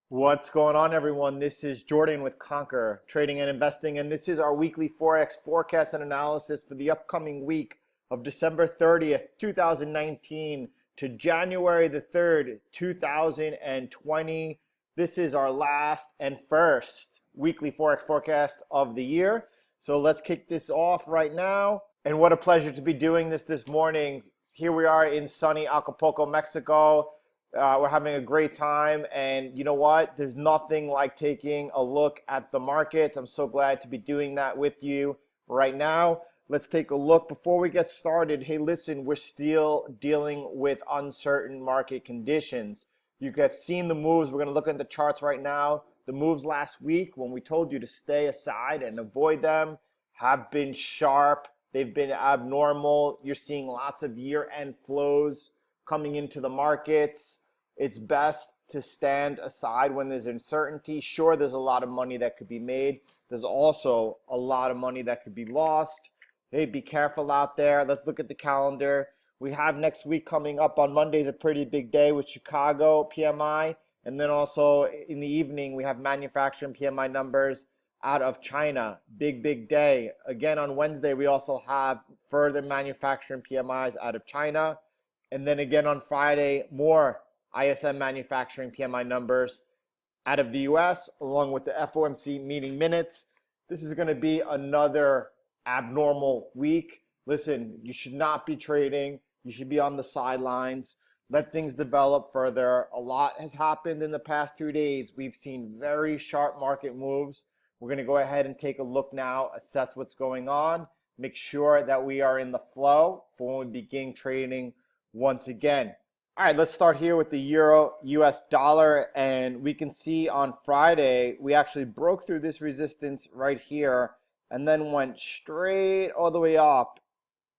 What's going on, everyone? This is Jordan with Conquer Trading and Investing, and this is our weekly Forex forecast and analysis for the upcoming week of December 30th, 2019 to January the 3rd, 2020. This is our last and first weekly Forex forecast of the year. So let's kick this off right now. And what a pleasure to be doing this morning. Here we are in sunny Acapulco, Mexico. We're having a great time, and you know what? There's nothing like taking a look at the markets. I'm so glad to be doing that with you right now. Let's take a look. Before we get started, hey, listen, we're still dealing with uncertain market conditions. You have seen the moves. We're going to look at the charts right now. The moves last week, when we told you to stay aside and avoid them, have been sharp. They've been abnormal. You're seeing lots of year-end flows coming into the markets. It's best to stand aside when there's uncertainty. Sure, there's a lot of money that could be made. There's also a lot of money that could be lost. Hey, be careful out there. Let's look at the calendar. We have next week coming up on Monday is a pretty big day with Chicago PMI. And then also in the evening, we have manufacturing PMI numbers out of China. Big day. Again, on Wednesday, we also have further manufacturing PMIs out of China. And then again on Friday, more ISM manufacturing PMI numbers out of the US, along with the FOMC meeting minutes. This is going to be another abnormal week. Listen, you should not be trading. You should be on the sidelines. Let things develop further. A lot has happened in the past 2 days. We've seen very sharp market moves. We're going to go ahead and take a look now, assess what's going on, make sure that we are in the flow for when we begin trading once again. All right, let's start here with the euro US dollar, and we can see on Friday we actually broke through this resistance right here and then went straight all the way up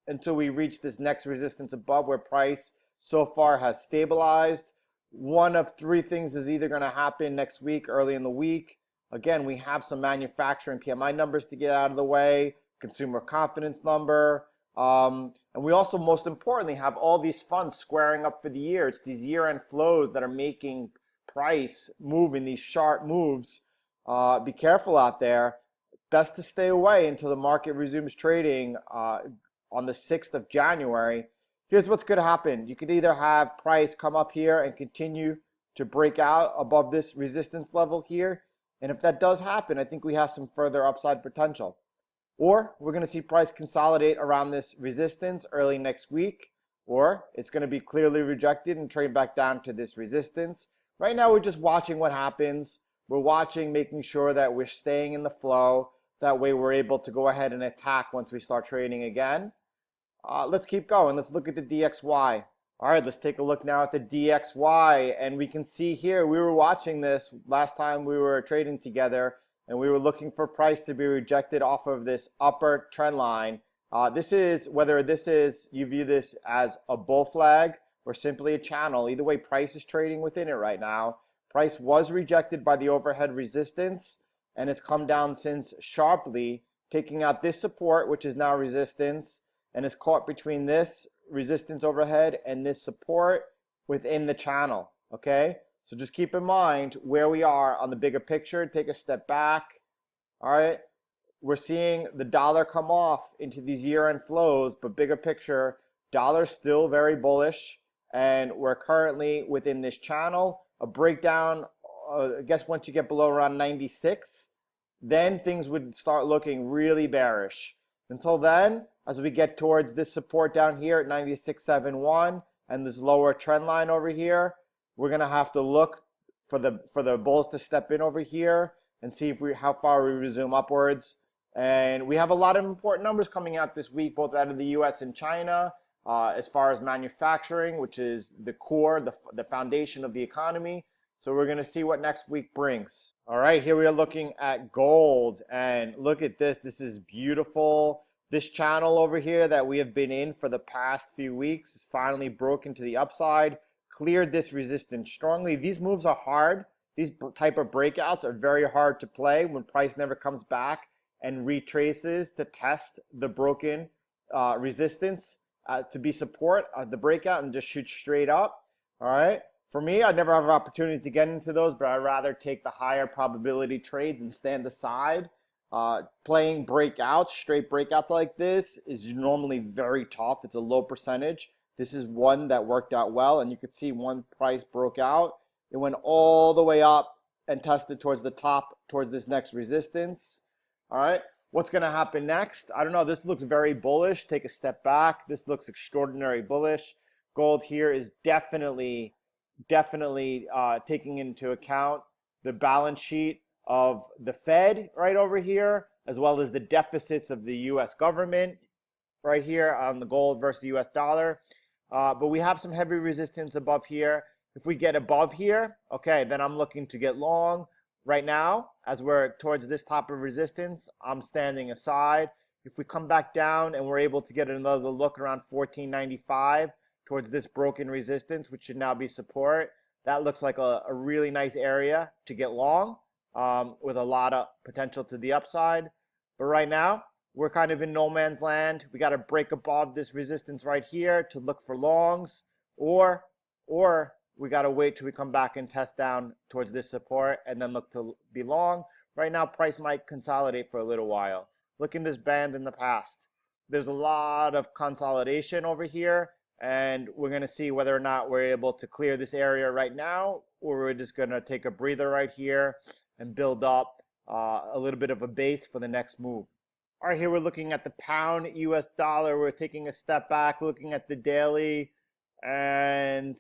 until we reached this next resistance above, where price so far has stabilized. One of three things is either going to happen next week, early in the week. Again, we have some manufacturing PMI numbers to get out of the way, consumer confidence number. And we also, most importantly, have all these funds squaring up for the year. It's these year-end flows that are making price move in these sharp moves. Be careful out there. Best to stay away until the market resumes trading on the 6th of January. Here's what's going to happen. You could either have price come up here and continue to break out above this resistance level here. And if that does happen, I think we have some further upside potential. Or we're going to see price consolidate around this resistance early next week, or it's going to be clearly rejected and trade back down to this resistance. Right now, we're just watching what happens. We're watching, making sure that we're staying in the flow. That way, we're able to go ahead and attack once we start trading again. Let's keep going. Let's look at the DXY. All right, let's take a look now at the DXY. And we can see here, we were watching this last time we were trading together, and we were looking for price to be rejected off of this upper trend line. This is, whether this is, you view this as a bull flag or simply a channel. Either way, price is trading within it right now. Price was rejected by the overhead resistance, and it's come down since sharply, taking out this support, which is now resistance, and is caught between this resistance overhead and this support within the channel, okay? So just keep in mind where we are on the bigger picture. Take a step back. All right. We're seeing the dollar come off into these year-end flows, but bigger picture, dollar still very bullish. And we're currently within this channel. A breakdown, I guess once you get below around 96, then things would start looking really bearish. Until then, as we get towards this support down here at 96.71 and this lower trend line over here, we're going to have to look for the bulls to step in over here and see if how far we resume upwards. And we have a lot of important numbers coming out this week, both out of the US and China, as far as manufacturing, which is the core, the foundation of the economy. So we're going to see what next week brings. All right, here we are looking at gold, and look at this. This is beautiful. This channel over here that we have been in for the past few weeks is finally broken to the upside. Cleared this resistance strongly. These moves are hard. These type of breakouts are very hard to play when price never comes back and retraces to test the broken resistance to be support the breakout and just shoot straight up. All right. For me, I never have an opportunity to get into those, but I'd rather take the higher probability trades and stand aside. Playing breakouts, straight breakouts like this is normally very tough. It's a low percentage. This is one that worked out well, and you could see one price broke out. It went all the way up and tested towards the top, towards this next resistance. All right, what's going to happen next? I don't know. This looks very bullish. Take a step back. This looks extraordinary bullish. Gold here is definitely taking into account the balance sheet of the Fed right over here, as well as the deficits of the U.S. government right here on the gold versus the U.S. dollar. But we have some heavy resistance above here. If we get above here, okay, then I'm looking to get long. Right now, as we're towards this top of resistance, I'm standing aside. If we come back down and we're able to get another look around 1495 towards this broken resistance, which should now be support, that looks like a really nice area to get long with a lot of potential to the upside. But right now, we're kind of in no man's land. We got to break above this resistance right here to look for longs, or we got to wait till we come back and test down towards this support and then look to be long. Right now, price might consolidate for a little while. Look in this band in the past. There's a lot of consolidation over here, and we're going to see whether or not we're able to clear this area right now, or we're just going to take a breather right here and build up a little bit of a base for the next move. All right, here we're looking at the pound US dollar. We're taking a step back, looking at the daily, and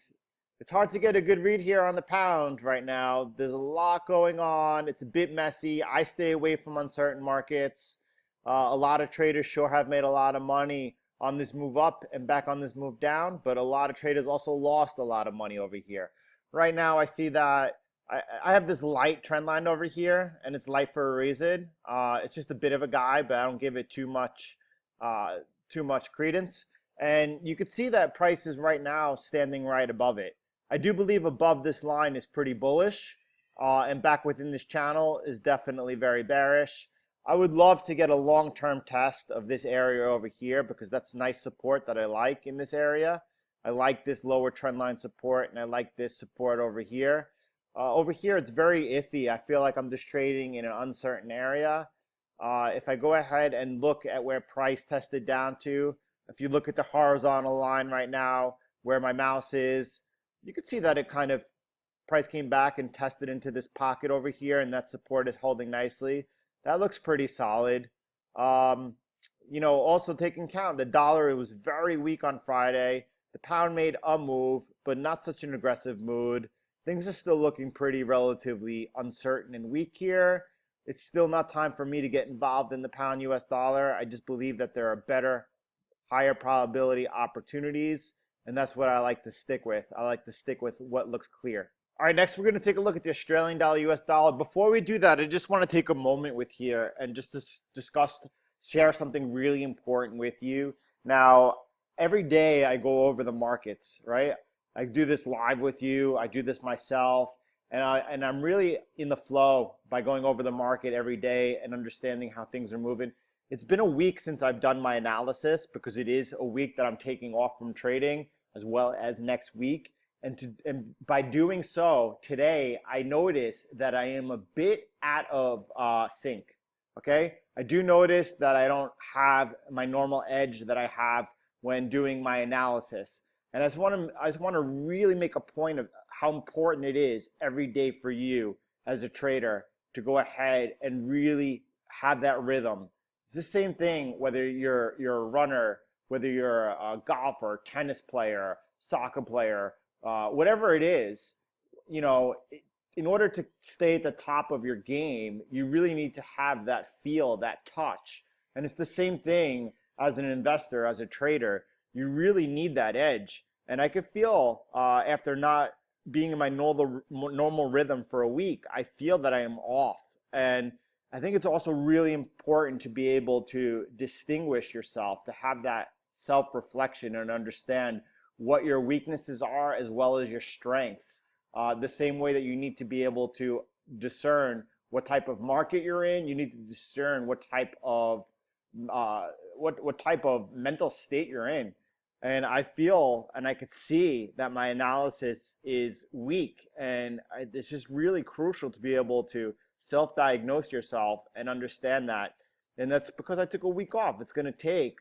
it's hard to get a good read here on the pound right now. There's a lot going on. It's a bit messy. I stay away from uncertain markets. A lot of traders sure have made a lot of money on this move up and back on this move down, but a lot of traders also lost a lot of money over here. Right now, I see that I have this light trend line over here, and it's light for a reason. It's just a bit of a guide, but I don't give it too much credence. And you could see that price is right now standing right above it. I do believe above this line is pretty bullish, and back within this channel is definitely very bearish. I would love to get a long-term test of this area over here because that's nice support that I like in this area. I like this lower trend line support, and I like this support over here. Over here, it's very iffy. I feel like I'm just trading in an uncertain area. If I go ahead and look at where price tested down to, if you look at the horizontal line right now, where my mouse is, you can see that it kind of, price came back and tested into this pocket over here, and that support is holding nicely. That looks pretty solid. You know, also take into account the dollar, it was very weak on Friday. The pound made a move, but not such an aggressive mood. Things are still looking pretty relatively uncertain and weak here. It's still not time for me to get involved in the pound US dollar. I just believe that there are better, higher probability opportunities, and that's what I like to stick with. I like to stick with what looks clear. All right, next we're going to take a look at the Australian dollar US dollar. Before we do that, I just want to take a moment with here and just to share something really important with you. Now, every day I go over the markets, right? I do this live with you. I do this myself, and I'm really in the flow by going over the market every day and understanding how things are moving. It's been a week since I've done my analysis because it is a week that I'm taking off from trading as well as next week. And by doing so today, I notice that I am a bit out of sync. Okay, I do notice that I don't have my normal edge that I have when doing my analysis. And I just want to really make a point of how important it is every day for you as a trader to go ahead and really have that rhythm. It's the same thing whether you're a runner, whether you're a golfer, tennis player, soccer player, whatever it is. You know, in order to stay at the top of your game, you really need to have that feel, that touch. And it's the same thing as an investor, as a trader. You really need that edge. And I could feel after not being in my normal rhythm for a week, I feel that I am off. And I think it's also really important to be able to distinguish yourself, to have that self-reflection and understand what your weaknesses are as well as your strengths. The same way that you need to be able to discern what type of market you're in, you need to discern what type of mental state you're in. And I feel and I could see that my analysis is weak. And it's just really crucial to be able to self-diagnose yourself and understand that. And that's because I took a week off. It's going to take,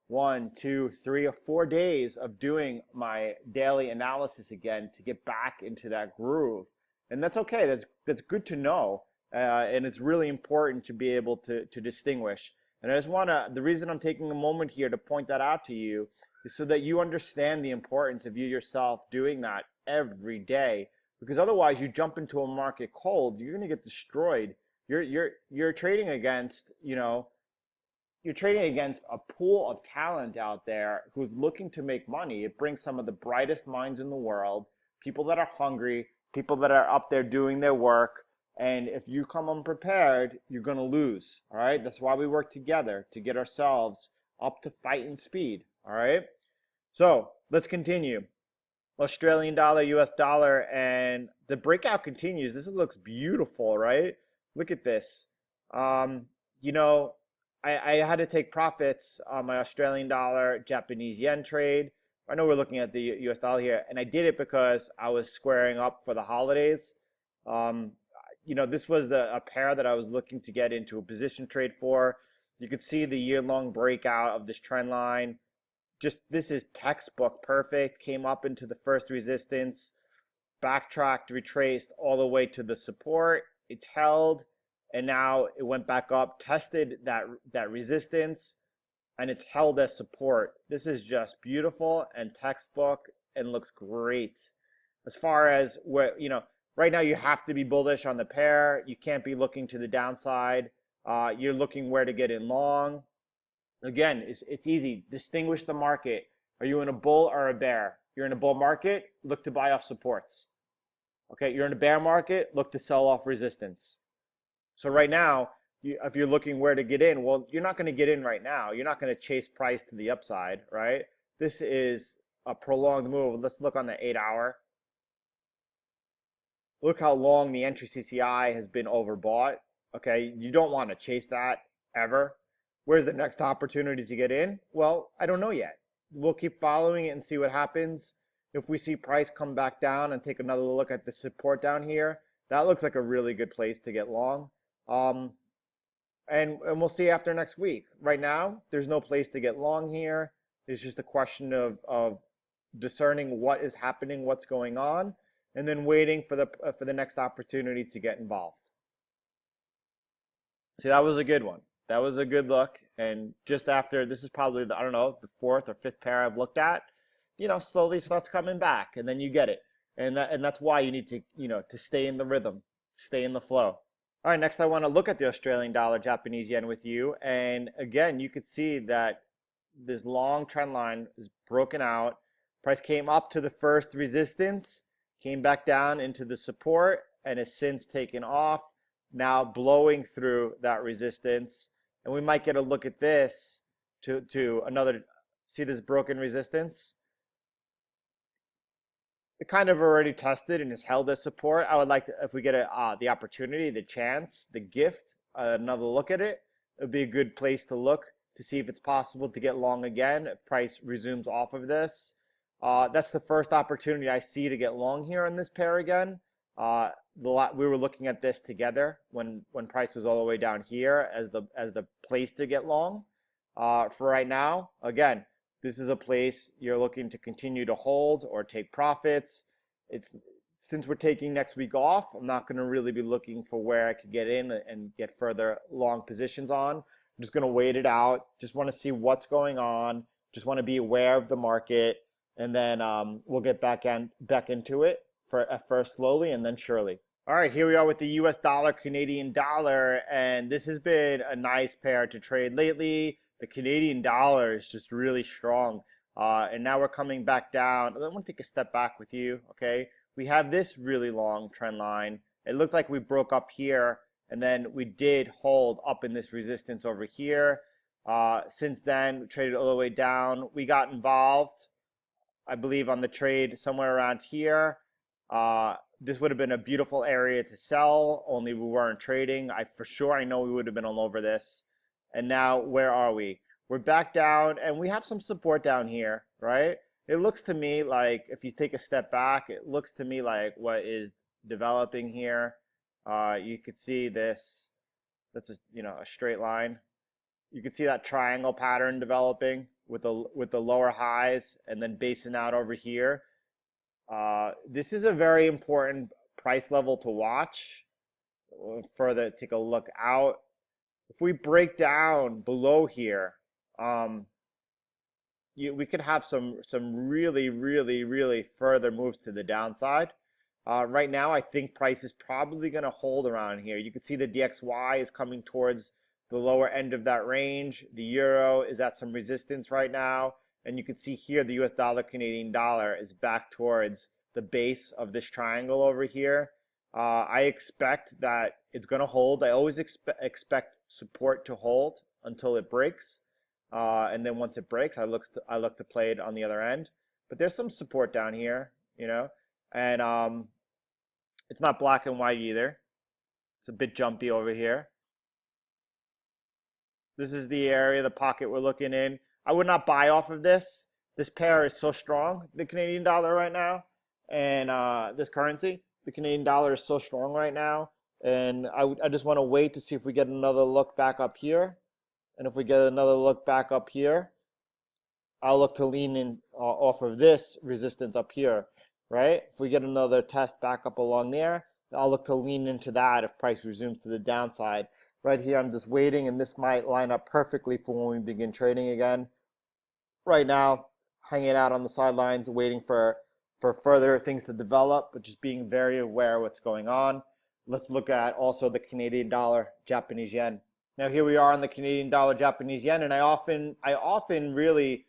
1, 2, 3, or 4 days of doing my daily analysis again to get back into that groove. And that's okay. That's good to know. And it's really important to be able to distinguish. And I just the reason I'm taking a moment here to point that out to you is so that you understand the importance of you yourself doing that every day. Because otherwise you jump into a market cold, you're going to get destroyed. You're trading against, you're trading against a pool of talent out there who's looking to make money. It brings some of the brightest minds in the world, people that are hungry, people that are up there doing their work. And if you come unprepared, you're going to lose. All right. That's why we work together to get ourselves up to fighting speed. All right. So let's continue. Australian dollar, US dollar, and the breakout continues. This looks beautiful, right? Look at this. I had to take profits on my Australian dollar, Japanese yen trade. I know we're looking at the US dollar here, and I did it because I was squaring up for the holidays. This was a pair that I was looking to get into a position trade for. You could see the year-long breakout of this trend line. This is textbook perfect. Came up into the first resistance, backtracked, retraced all the way to the support. It's held, and now it went back up, tested that resistance, and it's held as support. This is just beautiful and textbook and looks great. As far as where, right now you have to be bullish on the pair. You can't be looking to the downside. You're looking where to get in long. Again, it's easy. Distinguish the market. Are you in a bull or a bear? You're in a bull market, look to buy off supports. Okay, you're in a bear market, look to sell off resistance. So right now, if you're looking where to get in, well, you're not going to get in right now. You're not going to chase price to the upside, right? This is a prolonged move. Let's look on the 8-hour. Look how long the entry CCI has been overbought. Okay, you don't want to chase that ever. Where's the next opportunity to get in? Well, I don't know yet. We'll keep following it and see what happens. If we see price come back down and take another look at the support down here, that looks like a really good place to get long. And we'll see after next week. Right now, there's no place to get long here. It's just a question of discerning what is happening, what's going on, and then waiting for the next opportunity to get involved. See, that was a good one. That was a good look. And just after, this is probably the 4th or 5th pair I've looked at, slowly starts coming back, and then you get it. And that's why you need to, to stay in the rhythm, stay in the flow. All right, next I want to look at the Australian dollar, Japanese yen with you. And again, you could see that this long trend line is broken out. Price came up to the first resistance, came back down into the support, and has since taken off, now blowing through that resistance. And we might get a look at this to another, see this broken resistance? It kind of already tested and is held as support. I would like to, if we get the opportunity, the chance, the gift, another look at it, it would be a good place to look to see if it's possible to get long again if price resumes off of this. That's the first opportunity I see to get long here on this pair again. We were looking at this together when price was all the way down here as the place to get long. For right now, again, this is a place you're looking to continue to hold or take profits. Since we're taking next week off, I'm not going to really be looking for where I could get in and get further long positions on. I'm just going to wait it out. Just want to see what's going on. Just want to be aware of the market, and then we'll get back into it at first slowly and then surely. All right, here we are with the US dollar, Canadian dollar, and this has been a nice pair to trade lately. The Canadian dollar is just really strong, and now we're coming back down. I want to take a step back with you, okay? We have this really long trend line. It looked like we broke up here, and then we did hold up in this resistance over here. Since then, we traded all the way down. We got involved, I believe, on the trade somewhere around here. This would have been a beautiful area to sell, only we weren't trading. For sure, I know we would have been all over this. And now, where are we? We're back down, and we have some support down here, right? It looks to me like, if you take a step back, it looks to me like what is developing here. You could see this. That's a straight line. You can see that triangle pattern developing with the lower highs and then basing out over here. This is a very important price level to watch. Further, take a look out. If we break down below here, we could have some really further moves to the downside. Right now, I think price is probably going to hold around here. You can see the DXY is coming towards the lower end of that range. The euro is at some resistance right now. And you can see here the US dollar Canadian dollar is back towards the base of this triangle over here. I expect that it's going to hold. I always expect support to hold until it breaks. And then once it breaks, I look to play it on the other end. But there's some support down here, and it's not black and white either. It's a bit jumpy over here. This is the area, the pocket we're looking in. I would not buy off of this. This pair is so strong, the Canadian dollar right now, and this currency. The Canadian dollar is so strong right now, and I just want to wait to see if we get another look back up here. And if we get another look back up here, I'll look to lean in off of this resistance up here, right? If we get another test back up along there, I'll look to lean into that if price resumes to the downside. Right here, I'm just waiting, and this might line up perfectly for when we begin trading again. Right now, hanging out on the sidelines, waiting for further things to develop, but just being very aware of what's going on. Let's look at also the Canadian dollar, Japanese yen. Now here we are on the Canadian dollar, Japanese yen, and I often really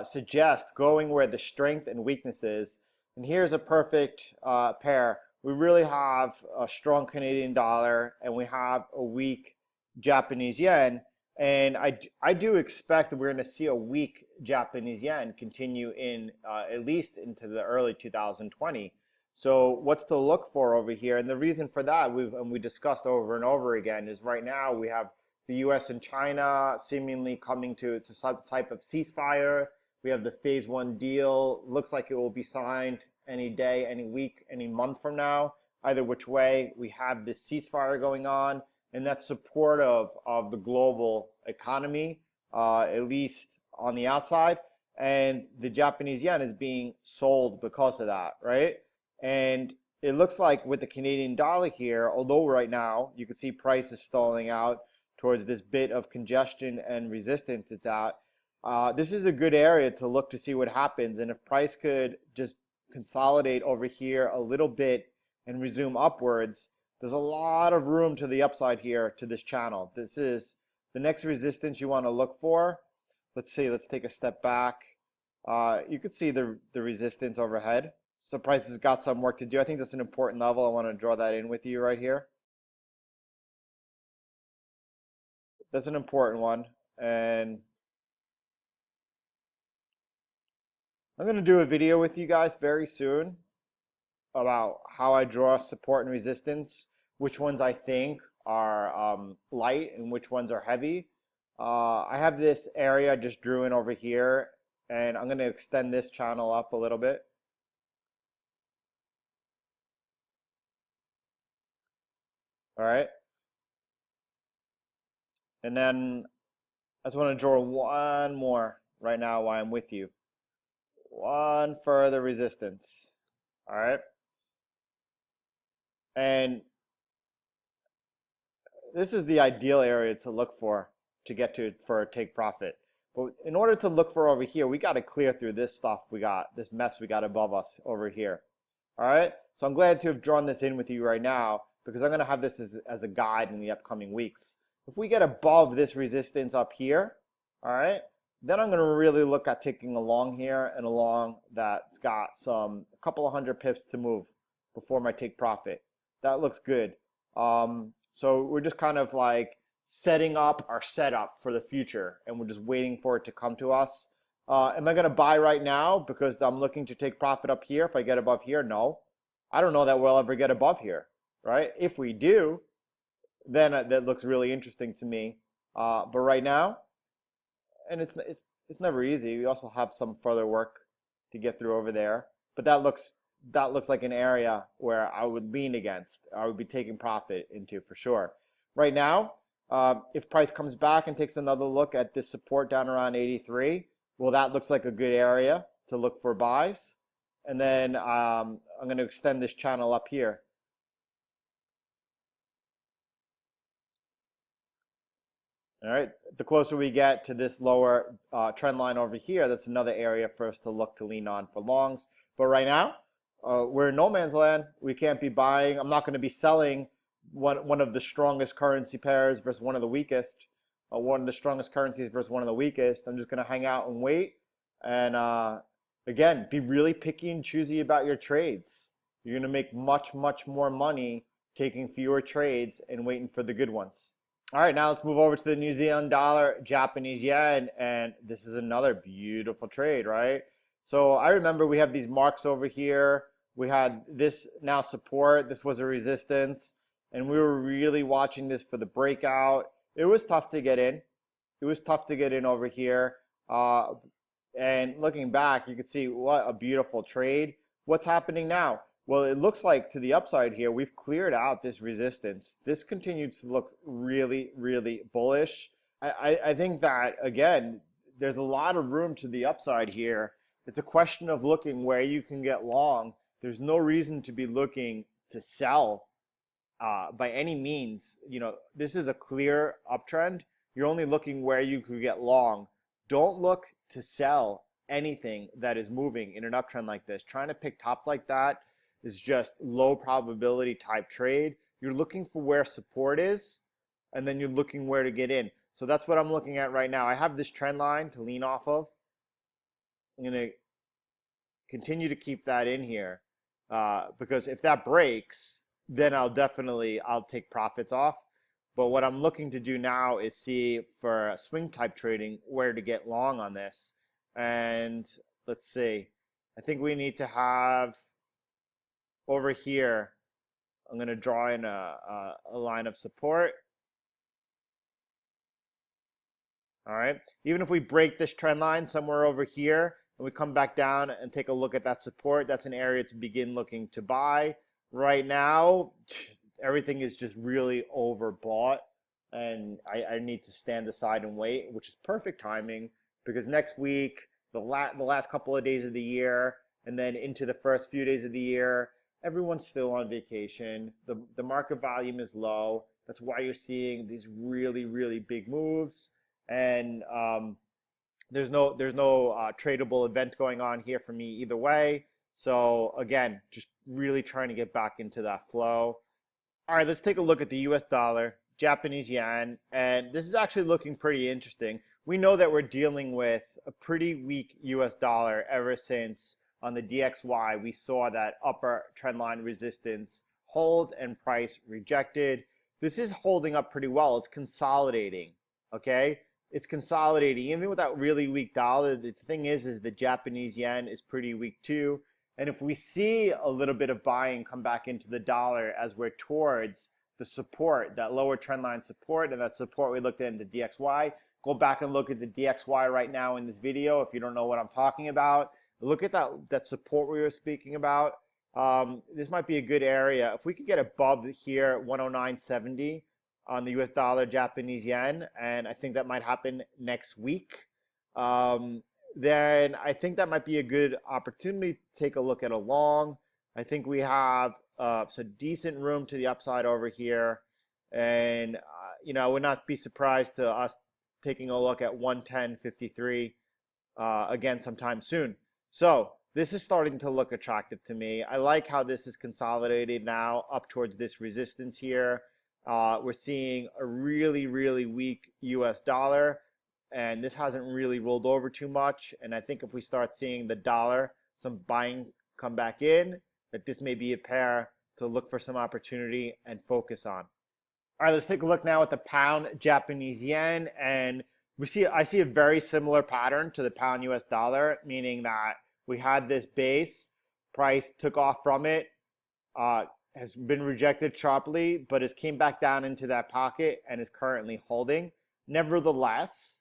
suggest going where the strength and weakness is. And here's a perfect pair. We really have a strong Canadian dollar, and we have a weak Japanese yen. And I do expect that we're going to see a weak Japanese yen continue in at least into the early 2020. So what's to look for over here? And the reason for that, we discussed over and over again, is right now we have the US and China seemingly coming to some type of ceasefire. We have the phase 1 deal. Looks like it will be signed any day, any week, any month from now. Either which way, we have this ceasefire going on, and that's supportive of the global economy, at least on the outside. And the Japanese yen is being sold because of that, right? And it looks like with the Canadian dollar here, although right now you can see price is stalling out towards this bit of congestion and resistance it's at, this is a good area to look to see what happens. And if price could just consolidate over here a little bit and resume upwards, there's a lot of room to the upside here to this channel. This is the next resistance you want to look for. Let's see, let's take a step back. You could see the resistance overhead. So price has got some work to do. I think that's an important level. I want to draw that in with you right here. That's an important one. And I'm going to do a video with you guys very soon about how I draw support and resistance, which ones I think are light and which ones are heavy. I have this area I just drew in over here, and I'm going to extend this channel up a little bit. All right. And then I just want to draw one more right now while I'm with you. One further resistance. All right. And this is the ideal area to look for to get to for a take profit. But in order to look for over here, we got to clear through this stuff we got, this mess we got above us over here. All right. So I'm glad to have drawn this in with you right now, because I'm going to have this as a guide in the upcoming weeks. If we get above this resistance up here, all right, then I'm going to really look at taking along here and along that's got a couple of hundred pips to move before my take profit. That looks good. So we're just kind of like setting up our setup for the future, and we're just waiting for it to come to us. Am I going to buy right now because I'm looking to take profit up here if I get above here? No. I don't know that we'll ever get above here, right? If we do, then that looks really interesting to me. But right now, and it's never easy. We also have some further work to get through over there, but that looks like an area where I would lean against. I would be taking profit into for sure. Right now, if price comes back and takes another look at this support down around 83, well, that looks like a good area to look for buys. And then I'm going to extend this channel up here. All right, the closer we get to this lower trend line over here, that's another area for us to look to lean on for longs. But right now, we're in no man's land. We can't be buying. I'm not going to be selling one of the strongest currency pairs versus one of the weakest. One of the strongest currencies versus one of the weakest. I'm just going to hang out and wait. And again, be really picky and choosy about your trades. You're going to make much, much more money taking fewer trades and waiting for the good ones. All right, now let's move over to the New Zealand dollar, Japanese yen, and this is another beautiful trade, right? So I remember we have these marks over here. We had this now support. This was a resistance, and we were really watching this for the breakout. It was tough to get in. It was tough to get in over here. And looking back, you can see what a beautiful trade. What's happening now? Well, it looks like to the upside here, we've cleared out this resistance. This continues to look really, really bullish. I think that, again, there's a lot of room to the upside here. It's a question of looking where you can get long. There's no reason to be looking to sell by any means. You know, this is a clear uptrend. You're only looking where you could get long. Don't look to sell anything that is moving in an uptrend like this. Trying to pick tops like that is just low probability type trade. You're looking for where support is, and then you're looking where to get in. So that's what I'm looking at right now. I have this trend line to lean off of. I'm going to continue to keep that in here because if that breaks, then I'll take profits off. But what I'm looking to do now is see for swing type trading where to get long on this. And let's see. I think we need to have over here, I'm going to draw in a line of support. All right. Even if we break this trend line somewhere over here and we come back down and take a look at that support, that's an area to begin looking to buy. Right now, everything is just really overbought, and I need to stand aside and wait, which is perfect timing because next week, the last couple of days of the year, and then into the first few days of the year, everyone's still on vacation. The market volume is low. That's why you're seeing these really, really big moves. And there's no tradable event going on here for me either way. So again, just really trying to get back into that flow. All right, let's take a look at the US dollar, Japanese yen, and this is actually looking pretty interesting. We know that we're dealing with a pretty weak US dollar ever since on the DXY we saw that upper trendline resistance hold and price rejected. This is holding up pretty well. It's consolidating, okay? It's consolidating even with that really weak dollar. The thing is the Japanese yen is pretty weak too. And if we see a little bit of buying come back into the dollar as we're towards the support, that lower trendline support, and that support we looked at in the DXY, go back and look at the DXY right now in this video if you don't know what I'm talking about. Look at that support we were speaking about. This might be a good area. If we could get above here, 109.70 on the US dollar, Japanese yen, and I think that might happen next week, then I think that might be a good opportunity to take a look at a long. I think we have some decent room to the upside over here, and you know, I would not be surprised to us taking a look at 110.53 again sometime soon. So this is starting to look attractive to me. I like how this is consolidated now up towards this resistance here. We're seeing a really, really weak US dollar, and this hasn't really rolled over too much. And I think if we start seeing the dollar, some buying come back in, that this may be a pair to look for some opportunity and focus on. All right, let's take a look now at the pound Japanese yen, and I see a very similar pattern to the pound US dollar, meaning that we had this base, price took off from it, has been rejected sharply, but has came back down into that pocket and is currently holding. Nevertheless,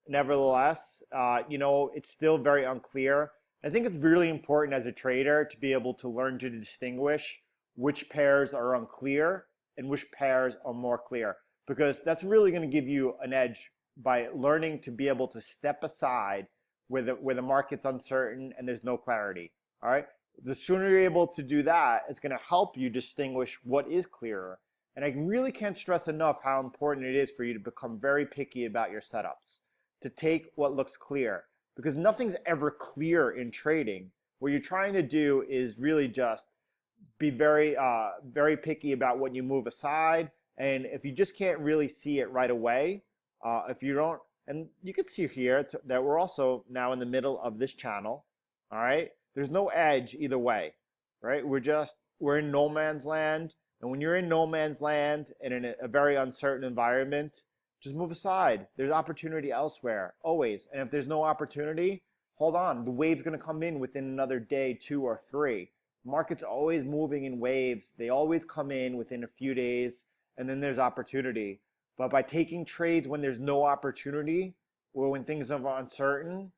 nevertheless, it's still very unclear. I think it's really important as a trader to be able to learn to distinguish which pairs are unclear and which pairs are more clear, because that's really going to give you an edge by learning to be able to step aside where the market's uncertain and there's no clarity. All right, the sooner you're able to do that, it's going to help you distinguish what is clearer. And I really can't stress enough how important it is for you to become very picky about your setups, to take what looks clear, because nothing's ever clear in trading. What you're trying to do is really just be very picky about what you move aside. And if you just can't really see it right away, if you don't, and you can see here that we're also now in the middle of this channel. All right, there's no edge either way, right? We're in no man's land. And when you're in no man's land and in a very uncertain environment, just move aside. There's opportunity elsewhere, always. And if there's no opportunity, hold on. The wave's going to come in within another day, 2 or 3. Market's always moving in waves. They always come in within a few days, and then there's opportunity. But by taking trades when there's no opportunity or when things are uncertain,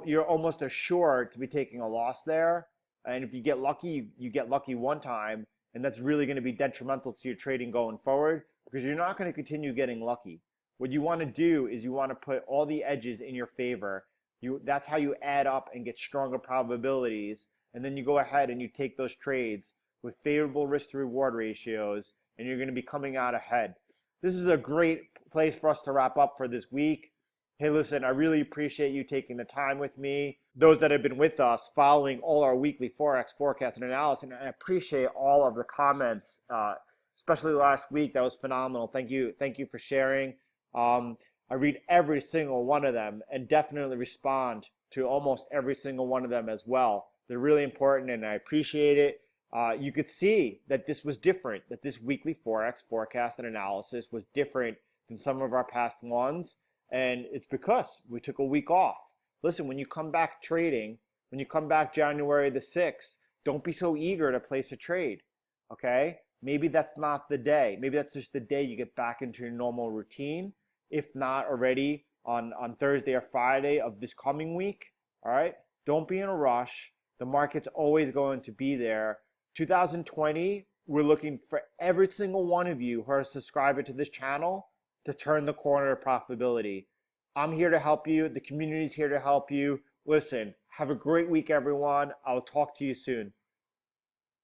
you're almost assured to be taking a loss there. And if you get lucky, you get lucky one time, and that's really going to be detrimental to your trading going forward, because you're not going to continue getting lucky. What you want to do is you want to put all the edges in your favor. That's how you add up and get stronger probabilities, and then you go ahead and you take those trades with favorable risk to reward ratios, and you're going to be coming out ahead. This is a great place for us to wrap up for this week. Hey, listen, I really appreciate you taking the time with me. Those that have been with us following all our weekly Forex forecast and analysis, and I appreciate all of the comments, especially last week. That was phenomenal. Thank you for sharing. I read every single one of them and definitely respond to almost every single one of them as well. They're really important, and I appreciate it. You could see that this was different, that this weekly Forex forecast and analysis was different than some of our past ones, and it's because we took a week off. Listen, when you come back trading, when you come back January the 6th, don't be so eager to place a trade, okay? Maybe that's not the day. Maybe that's just the day you get back into your normal routine, if not already on Thursday or Friday of this coming week, all right? Don't be in a rush. The market's always going to be there. 2020, we're looking for every single one of you who are a subscriber to this channel to turn the corner to profitability. I'm here to help you. The community's here to help you. Listen, have a great week, everyone. I'll talk to you soon.